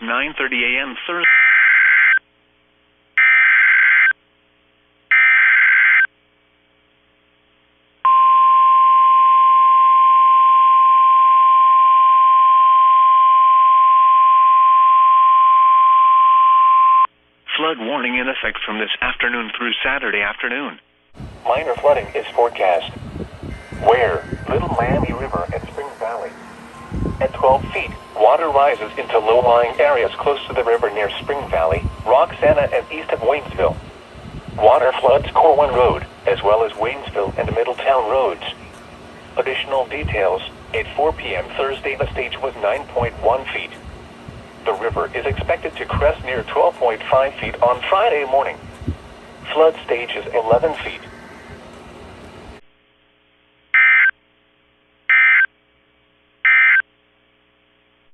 9:30 a.m. Thursday. Flood warning in effect from this afternoon through Saturday afternoon. Minor flooding is forecast. Where? Little Miami River and Spring Valley. At 12 feet, water rises into low-lying areas close to the river near Spring Valley, Roxana, and east of Waynesville. Water floods Core 1 Road, as well as Waynesville and Middletown roads. Additional details: at 4 p.m. Thursday, the stage was 9.1 feet. The river is expected to crest near 12.5 feet on Friday morning. Flood stage is 11 feet.